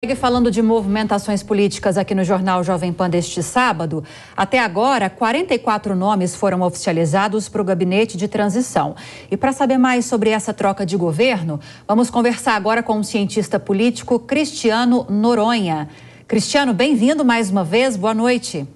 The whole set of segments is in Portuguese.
Segue falando de movimentações políticas aqui no Jornal Jovem Pan deste sábado. Até agora, 44 nomes foram oficializados para o gabinete de transição. E para saber mais sobre essa troca de governo, vamos conversar agora com o cientista político Cristiano Noronha. Cristiano, bem-vindo mais uma vez, boa noite.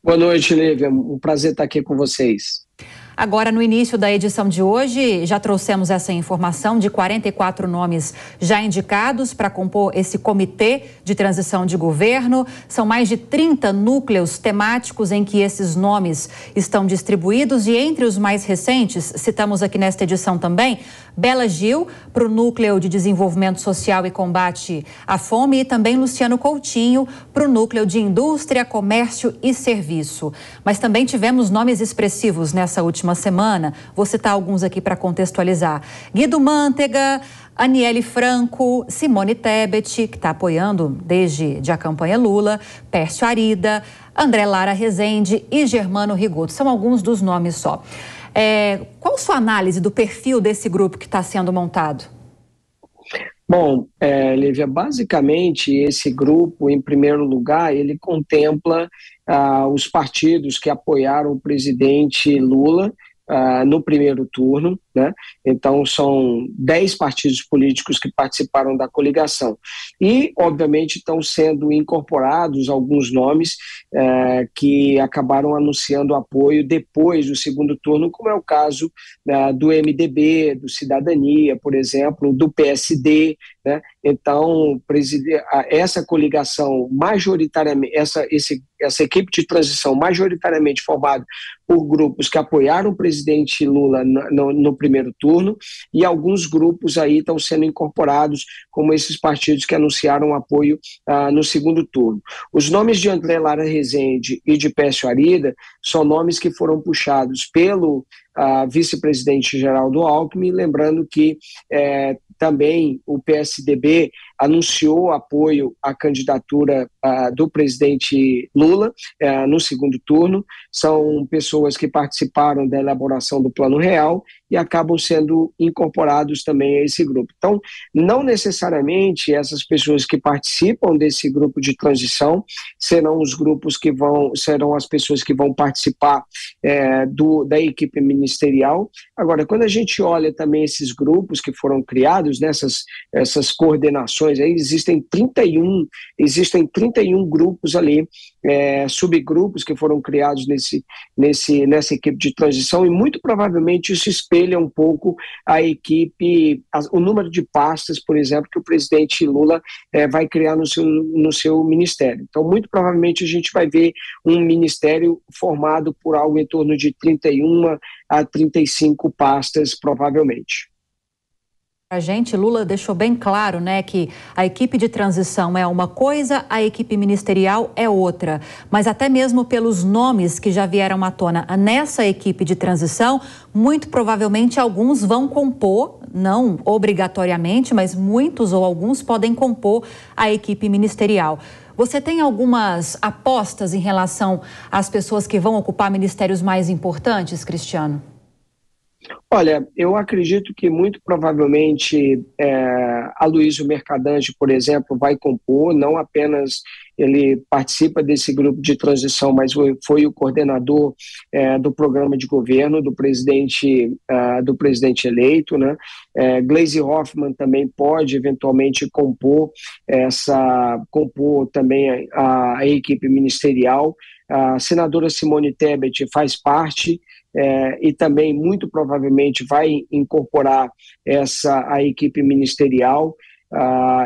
Boa noite, Lívia, um prazer estar aqui com vocês. Agora, no início da edição de hoje, já trouxemos essa informação de 44 nomes já indicados para compor esse comitê de transição de governo. São mais de 30 núcleos temáticos em que esses nomes estão distribuídos e entre os mais recentes, citamos aqui nesta edição também, Bela Gil, para o Núcleo de Desenvolvimento Social e Combate à Fome, e também Luciano Coutinho, para o Núcleo de Indústria, Comércio e Serviço. Mas também tivemos nomes expressivos nessa última semana, vou citar alguns aqui para contextualizar. Guido Mantega, Aniele Franco, Simone Tebet, que está apoiando desde a campanha Lula, Pércio Arida, André Lara Rezende e Germano Rigoto. São alguns dos nomes só. Qual sua análise do perfil desse grupo que está sendo montado? Bom, Lívia, basicamente esse grupo, em primeiro lugar, ele contempla os partidos que apoiaram o presidente Lula no primeiro turno, né? Então são 10 partidos políticos que participaram da coligação e, obviamente, estão sendo incorporados alguns nomes que acabaram anunciando apoio depois do segundo turno, como é o caso do MDB, do Cidadania, por exemplo, do PSD, né? Então, essa coligação majoritariamente, essa equipe de transição majoritariamente formada por grupos que apoiaram o presidente Lula no primeiro turno, e alguns grupos aí estão sendo incorporados, como esses partidos que anunciaram apoio no segundo turno. Os nomes de André Lara Rezende e de Pércio Arida são nomes que foram puxados pelo vice-presidente Geraldo Alckmin, lembrando que também o PSDB anunciou apoio à candidatura do presidente Lula no segundo turno. São pessoas que participaram da elaboração do Plano Real e acabam sendo incorporados também a esse grupo. Então, não necessariamente essas pessoas que participam desse grupo de transição serão as pessoas que vão participar da equipe ministerial. Agora, quando a gente olha também esses grupos que foram criados, essas coordenações, aí existem 31 grupos ali, subgrupos que foram criados nessa equipe de transição, e muito provavelmente isso espelha um pouco a equipe, o número de pastas, por exemplo, que o presidente Lula vai criar no seu ministério. Então, muito provavelmente a gente vai ver um ministério formado por algo em torno de 31 a 35 pastas, provavelmente. A gente, Lula deixou bem claro, né, que a equipe de transição é uma coisa, a equipe ministerial é outra. Mas até mesmo pelos nomes que já vieram à tona nessa equipe de transição, muito provavelmente alguns vão compor, não obrigatoriamente, mas muitos ou alguns podem compor a equipe ministerial. Você tem algumas apostas em relação às pessoas que vão ocupar ministérios mais importantes, Cristiano? Olha, eu acredito que muito provavelmente Aloysio Mercadante, por exemplo, vai compor. Não apenas ele participa desse grupo de transição, mas foi o coordenador do programa de governo do presidente eleito, né? Gleisi Hoffmann também pode eventualmente compor também a equipe ministerial. A senadora Simone Tebet faz parte e também muito provavelmente vai incorporar a equipe ministerial.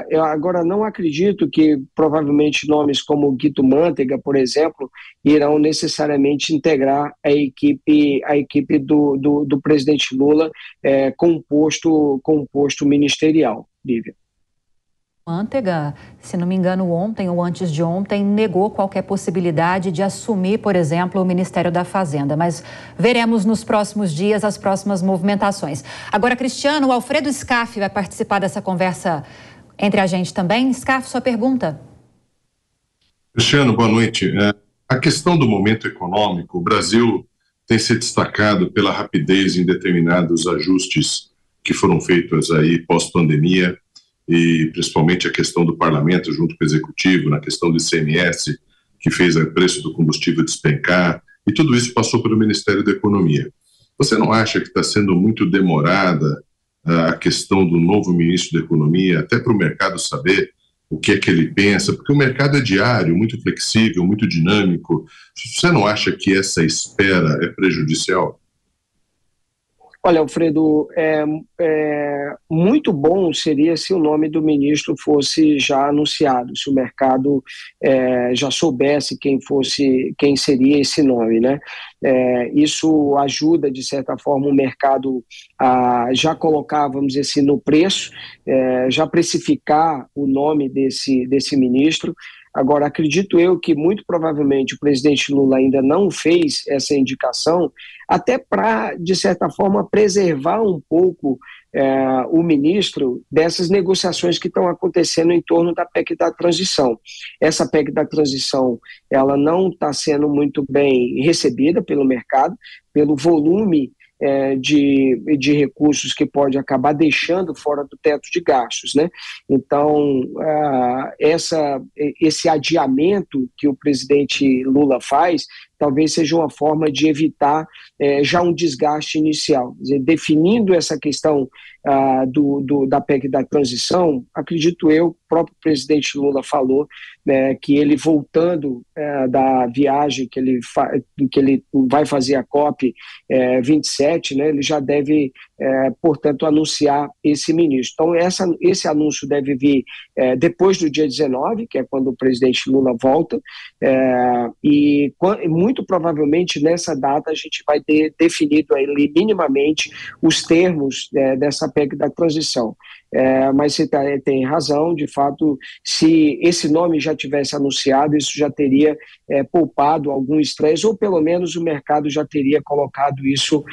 Eu agora não acredito que provavelmente nomes como Guido Mantega, por exemplo, irão necessariamente integrar a equipe do presidente Lula com posto ministerial, Lívia. Mantega, se não me engano, ontem ou antes de ontem, negou qualquer possibilidade de assumir, por exemplo, o Ministério da Fazenda. Mas veremos nos próximos dias as próximas movimentações. Agora, Cristiano, o Alfredo Scaff vai participar dessa conversa entre a gente também. Scaff, sua pergunta. Cristiano, boa noite. A questão do momento econômico, o Brasil tem se destacado pela rapidez em determinados ajustes que foram feitos aí pós-pandemia. e principalmente a questão do parlamento junto com o executivo, na questão do ICMS, que fez o preço do combustível despencar, e tudo isso passou pelo Ministério da Economia. Você não acha que está sendo muito demorada a questão do novo ministro da Economia, até para o mercado saber o que é que ele pensa? Porque o mercado é diário, muito flexível, muito dinâmico. Você não acha que essa espera é prejudicial? Olha, Alfredo, muito bom seria se o nome do ministro fosse já anunciado, se o mercado já soubesse quem seria esse nome, né? Isso ajuda, de certa forma, o mercado a já colocar, vamos dizer assim, no preço, já precificar o nome desse ministro. Agora, acredito eu que muito provavelmente o presidente Lula ainda não fez essa indicação, até para, de certa forma, preservar um pouco o ministro dessas negociações que estão acontecendo em torno da PEC da transição. Essa PEC da transição, ela não está sendo muito bem recebida pelo mercado, pelo volume de recursos que pode acabar deixando fora do teto de gastos, né? Então, esse adiamento que o presidente Lula faz, talvez seja uma forma de evitar já um desgaste inicial. Quer dizer, definindo essa questão da PEC da transição, acredito eu, o próprio presidente Lula falou que ele voltando da viagem que ele vai fazer a COP 27, né, ele já deve, portanto, anunciar esse ministro. Então, esse anúncio deve vir depois do dia 19, que é quando o presidente Lula volta, e muito provavelmente nessa data a gente vai ter definido ali minimamente os termos dessa PEC da transição. Mas você tem razão, de fato, se esse nome já tivesse anunciado, isso já teria poupado algum estresse, ou pelo menos o mercado já teria colocado isso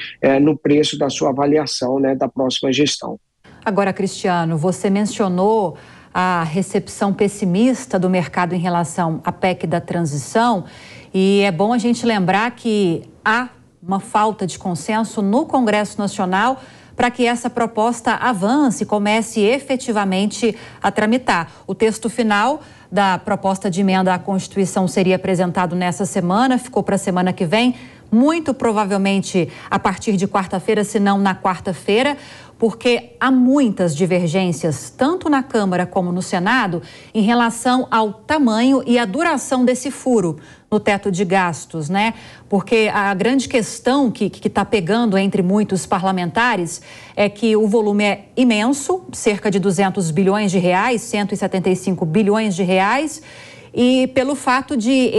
no preço da sua avaliação, né, da próxima gestão. Agora, Cristiano, você mencionou a recepção pessimista do mercado em relação à PEC da transição, e é bom a gente lembrar que há uma falta de consenso no Congresso Nacional para que essa proposta avance e comece efetivamente a tramitar. O texto final da proposta de emenda à Constituição seria apresentado nessa semana, ficou para a semana que vem, muito provavelmente a partir de quarta-feira, se não na quarta-feira, porque há muitas divergências, tanto na Câmara como no Senado, em relação ao tamanho e a duração desse furo no teto de gastos, né? Porque a grande questão que está pegando entre muitos parlamentares é que o volume é imenso, cerca de 200 bilhões de reais, 175 bilhões de reais, e pelo fato de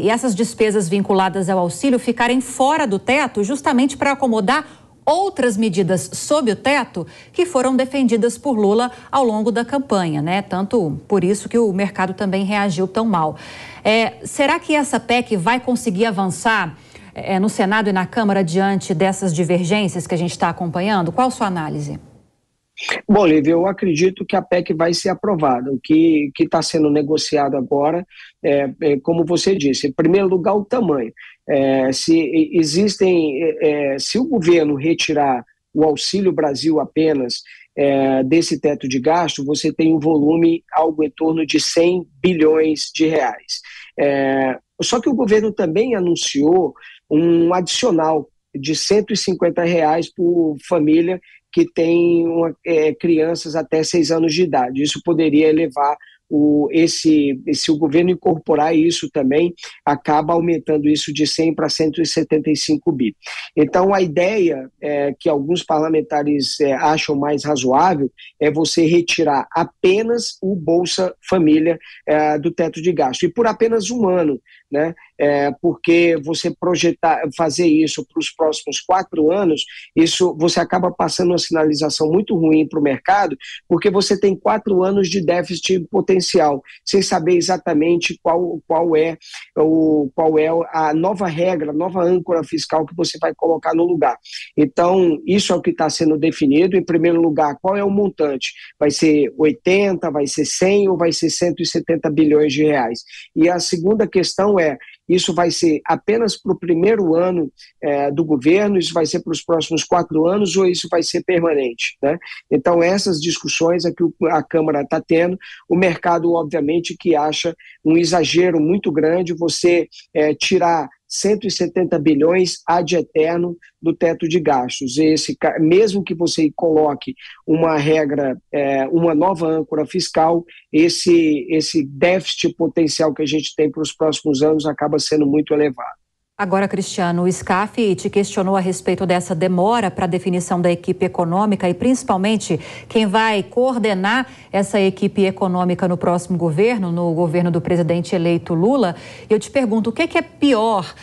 essas despesas vinculadas ao auxílio ficarem fora do teto, justamente para acomodar outras medidas sob o teto que foram defendidas por Lula ao longo da campanha, né? Tanto por isso que o mercado também reagiu tão mal. Será que essa PEC vai conseguir avançar no Senado e na Câmara diante dessas divergências que a gente está acompanhando? Qual a sua análise? Bom, Lívia, eu acredito que a PEC vai ser aprovada. O que está sendo negociado agora como você disse, em primeiro lugar, o tamanho. Se o governo retirar o Auxílio Brasil apenas desse teto de gasto, você tem um volume algo em torno de 100 bilhões de reais. Só que o governo também anunciou um adicional de R$150 por família que tem crianças até 6 anos de idade. Isso poderia elevar se o governo incorporar isso também, acaba aumentando isso de 100 para 175 bi. Então, a ideia que alguns parlamentares acham mais razoável é você retirar apenas o Bolsa Família do teto de gasto, e por apenas um ano, né? Porque você fazer isso para os próximos 4 anos, isso você acaba passando uma sinalização muito ruim para o mercado, porque você tem 4 anos de déficit potencial, sem saber exatamente qual é a nova regra, a nova âncora fiscal que você vai colocar no lugar. Então, isso é o que está sendo definido. Em primeiro lugar, qual é o montante? Vai ser 80, vai ser 100 ou vai ser 170 bilhões de reais? E a segunda questão isso vai ser apenas para o primeiro ano do governo, isso vai ser para os próximos 4 anos ou isso vai ser permanente, né? Então, essas discussões é que a Câmara está tendo. O mercado, obviamente, que acha um exagero muito grande você tirar 170 bilhões ad eterno do teto de gastos. Mesmo que você coloque uma regra, uma nova âncora fiscal, esse déficit potencial que a gente tem para os próximos anos acaba sendo muito elevado. Agora, Cristiano, o SCAF te questionou a respeito dessa demora para a definição da equipe econômica e, principalmente, quem vai coordenar essa equipe econômica no próximo governo, no governo do presidente eleito Lula. Eu te pergunto, o que é pior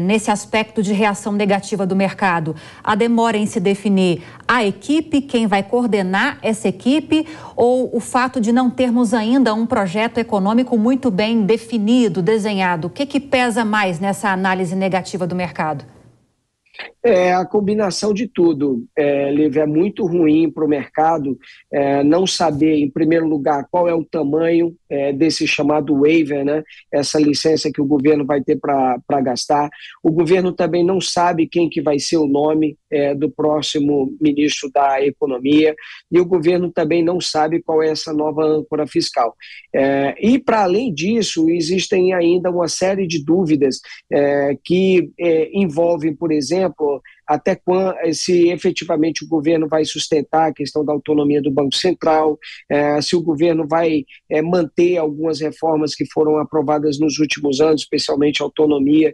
nesse aspecto de reação negativa do mercado? A demora em se definir a equipe, quem vai coordenar essa equipe, ou o fato de não termos ainda um projeto econômico muito bem definido, desenhado? O que pesa mais nessa análise negativa do mercado? A combinação de tudo, Lívia, é muito ruim para o mercado não saber, em primeiro lugar, qual é o tamanho desse chamado waiver, né? Essa licença que o governo vai ter para gastar. O governo também não sabe quem que vai ser o nome do próximo ministro da Economia, e o governo também não sabe qual é essa nova âncora fiscal. E, para além disso, existem ainda uma série de dúvidas que envolvem, por exemplo, até quando, se efetivamente o governo vai sustentar a questão da autonomia do Banco Central, se o governo vai manter algumas reformas que foram aprovadas nos últimos anos, especialmente a autonomia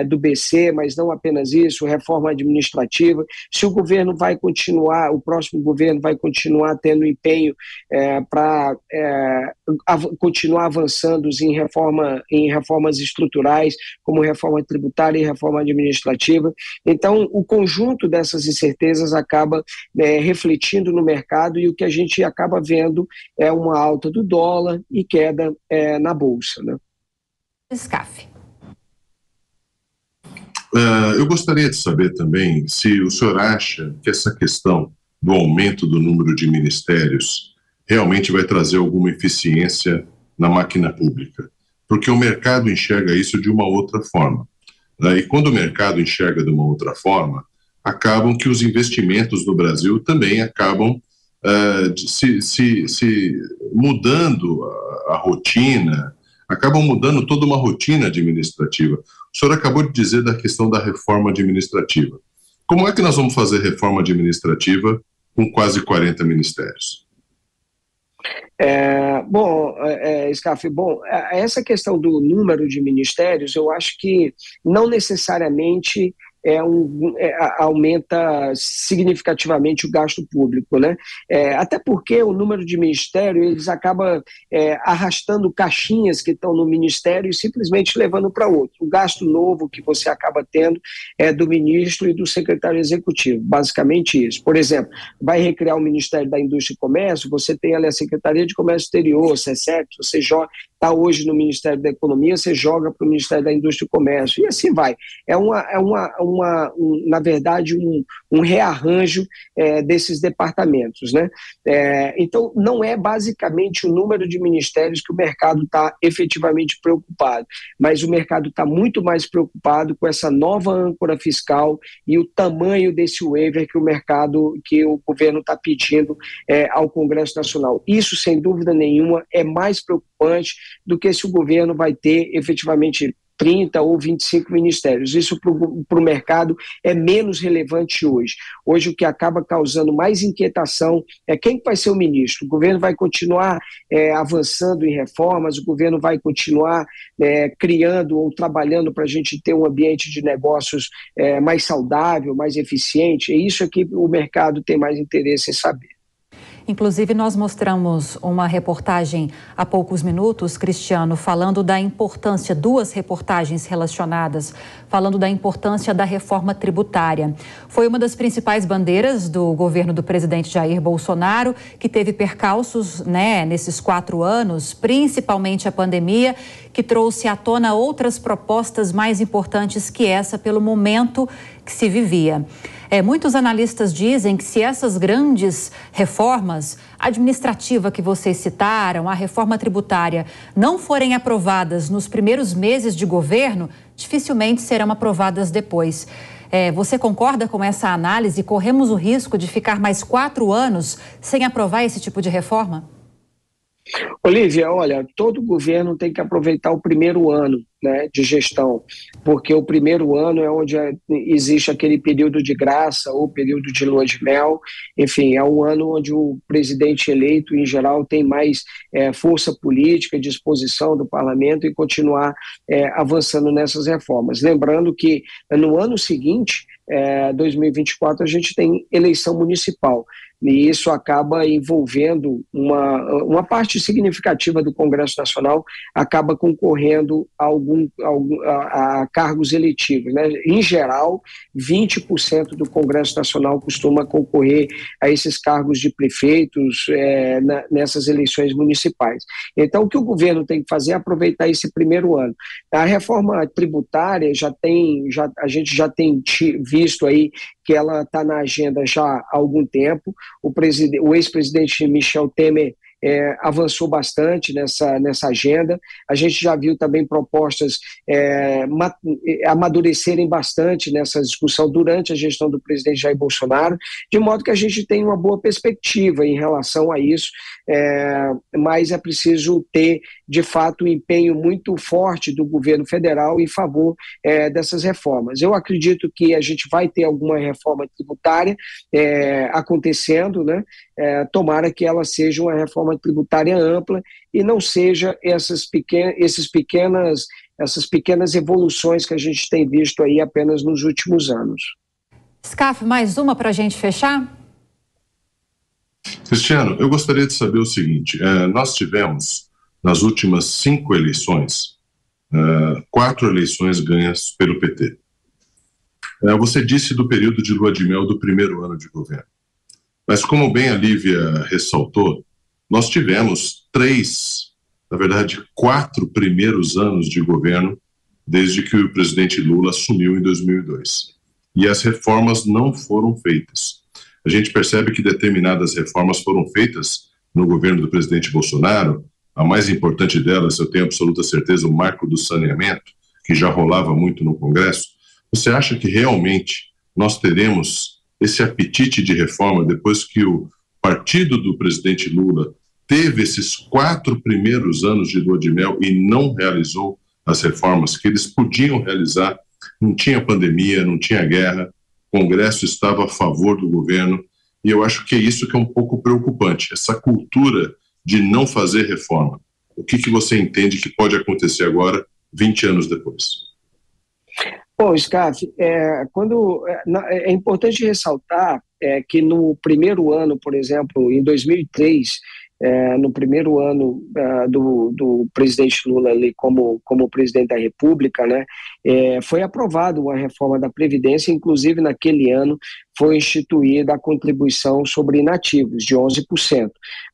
do BC, mas não apenas isso, reforma administrativa, se o governo vai continuar, o próximo governo vai continuar tendo empenho para continuar avançando em reformas estruturais, como reforma tributária e reforma administrativa. Então, o conjunto dessas incertezas acaba refletindo no mercado, e o que a gente acaba vendo é uma alta do dólar e queda na Bolsa, né? SCAF. Eu gostaria de saber também se o senhor acha que essa questão do aumento do número de ministérios realmente vai trazer alguma eficiência na máquina pública, porque o mercado enxerga isso de uma outra forma. E quando o mercado enxerga de uma outra forma, acabam que os investimentos no Brasil também acabam se mudando a rotina, acabam mudando toda uma rotina administrativa. O senhor acabou de dizer da questão da reforma administrativa. Como é que nós vamos fazer reforma administrativa com quase 40 ministérios? SCAF, essa questão do número de ministérios, eu acho que não necessariamente aumenta significativamente o gasto público, né? Até porque o número de ministérios, eles acabam arrastando caixinhas que estão no ministério e simplesmente levando para outro. O gasto novo que você acaba tendo é do ministro e do secretário executivo, basicamente isso. Por exemplo, vai recriar o Ministério da Indústria e Comércio, você tem ali a Secretaria de Comércio Exterior, CECEP, você está hoje no Ministério da Economia, você joga para o Ministério da Indústria e Comércio, e assim vai. Na verdade, um rearranjo desses departamentos, né? Então, não é basicamente o número de ministérios que o mercado está efetivamente preocupado, mas o mercado está muito mais preocupado com essa nova âncora fiscal e o tamanho desse waiver que o governo está pedindo ao Congresso Nacional. Isso, sem dúvida nenhuma, é mais preocupante do que se o governo vai ter efetivamente 30 ou 25 ministérios. Isso para o mercado é menos relevante hoje. Hoje o que acaba causando mais inquietação é quem vai ser o ministro. O governo vai continuar avançando em reformas, o governo vai continuar criando ou trabalhando para a gente ter um ambiente de negócios mais saudável, mais eficiente. É isso que o mercado tem mais interesse em saber. Inclusive, nós mostramos uma reportagem há poucos minutos, Cristiano, falando da importância, 2 reportagens relacionadas, falando da importância da reforma tributária. Foi uma das principais bandeiras do governo do presidente Jair Bolsonaro, que teve percalços, nesses 4 anos, principalmente a pandemia, que trouxe à tona outras propostas mais importantes que essa, pelo momento que que se vivia. Muitos analistas dizem que se essas grandes reformas, a administrativa que vocês citaram, a reforma tributária, não forem aprovadas nos primeiros meses de governo, dificilmente serão aprovadas depois. Você concorda com essa análise? Corremos o risco de ficar mais 4 anos sem aprovar esse tipo de reforma? Olívia, olha, todo governo tem que aproveitar o primeiro ano, né, de gestão, porque o primeiro ano é onde existe aquele período de graça ou período de lua de mel. Enfim, é um ano onde o presidente eleito, em geral, tem mais força política, disposição do parlamento e continuar avançando nessas reformas. Lembrando que no ano seguinte, 2024, a gente tem eleição municipal. E isso acaba envolvendo uma parte significativa do Congresso Nacional, acaba concorrendo a cargos eletivos, né? Em geral, 20% do Congresso Nacional costuma concorrer a esses cargos de prefeitos nessas eleições municipais. Então, o que o governo tem que fazer é aproveitar esse primeiro ano. A reforma tributária a gente já tem visto aí que ela está na agenda já há algum tempo. O ex-presidente Michel Temer avançou bastante nessa agenda. A gente já viu também propostas amadurecerem bastante nessa discussão durante a gestão do presidente Jair Bolsonaro, de modo que a gente tem uma boa perspectiva em relação a isso, mas é preciso ter, de fato, um empenho muito forte do governo federal em favor dessas reformas. Eu acredito que a gente vai ter alguma reforma tributária acontecendo, né? Tomara que ela seja uma reforma tributária ampla e não seja essas pequenas evoluções que a gente tem visto aí apenas nos últimos anos. Scaff, mais uma para a gente fechar? Cristiano, eu gostaria de saber o seguinte, nós tivemos nas últimas 5 eleições, 4 eleições ganhas pelo PT. Você disse do período de lua de mel do primeiro ano de governo. Mas como bem a Lívia ressaltou, nós tivemos 4 primeiros anos de governo desde que o presidente Lula assumiu em 2002. E as reformas não foram feitas. A gente percebe que determinadas reformas foram feitas no governo do presidente Bolsonaro. A mais importante delas, eu tenho absoluta certeza, o marco do saneamento, que já rolava muito no Congresso. Você acha que realmente nós teremos esse apetite de reforma depois que o partido do presidente Lula teve esses 4 primeiros anos de lua de mel e não realizou as reformas que eles podiam realizar? Não tinha pandemia, não tinha guerra, o Congresso estava a favor do governo, e eu acho que é isso que é um pouco preocupante, essa cultura de não fazer reforma. O que você entende que pode acontecer agora, 20 anos depois? Bom, Scaff, é importante ressaltar que no primeiro ano, por exemplo, em 2003, no primeiro ano do presidente Lula ali como presidente da República, né, foi aprovada uma reforma da Previdência, inclusive naquele ano foi instituída a contribuição sobre inativos de 11%.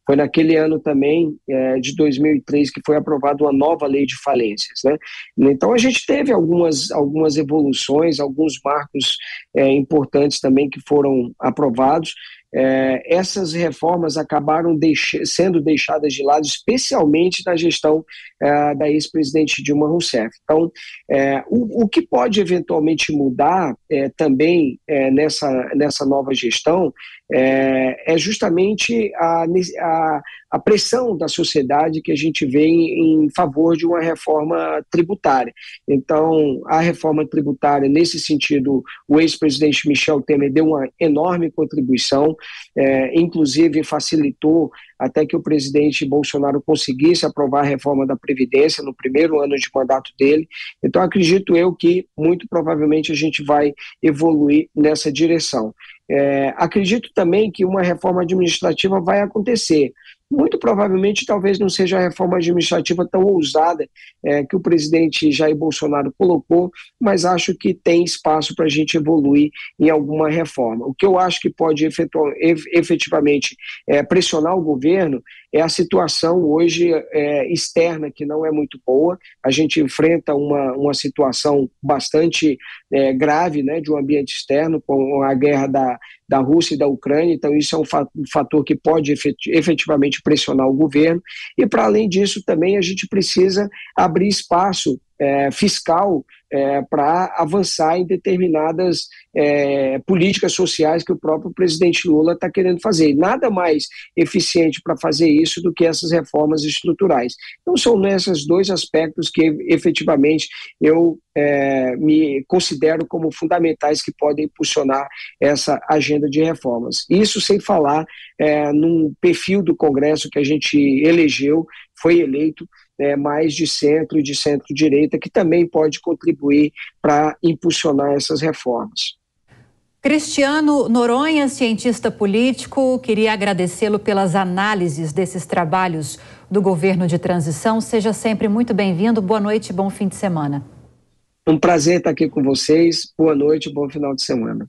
Foi naquele ano também, de 2003, que foi aprovada uma nova lei de falências, né? Então a gente teve algumas evoluções, alguns marcos importantes também que foram aprovados. Essas reformas acabaram sendo deixadas de lado, especialmente na gestão da ex-presidente Dilma Rousseff. Então, o que pode eventualmente mudar também nessa nova gestão é justamente a pressão da sociedade que a gente vê em favor de uma reforma tributária. Então, a reforma tributária, nesse sentido, o ex-presidente Michel Temer deu uma enorme contribuição, inclusive facilitou até que o presidente Bolsonaro conseguisse aprovar a reforma da Previdência no primeiro ano de mandato dele. Então, acredito eu que, muito provavelmente, a gente vai evoluir nessa direção. Acredito também que uma reforma administrativa vai acontecer. muito provavelmente talvez não seja a reforma administrativa tão ousada que o presidente Jair Bolsonaro colocou, mas acho que tem espaço para a gente evoluir em alguma reforma. O que eu acho que pode efetivamente pressionar o governo é a situação hoje externa, que não é muito boa. A gente enfrenta uma situação bastante grave, né, de um ambiente externo, com a guerra da Rússia e da Ucrânia, então isso é um fator que pode efetivamente pressionar o governo, e para além disso também a gente precisa abrir espaço fiscal para avançar em determinadas políticas sociais que o próprio presidente Lula está querendo fazer. Nada mais eficiente para fazer isso do que essas reformas estruturais. Então são nesses dois aspectos que efetivamente eu me considero como fundamentais que podem impulsionar essa agenda de reformas. Isso sem falar num perfil do Congresso que a gente elegeu, foi eleito, mais de centro e de centro-direita, que também pode contribuir para impulsionar essas reformas. Cristiano Noronha, cientista político, queria agradecê-lo pelas análises desses trabalhos do governo de transição. Seja sempre muito bem-vindo. Boa noite e bom fim de semana. Um prazer estar aqui com vocês. Boa noite e bom final de semana.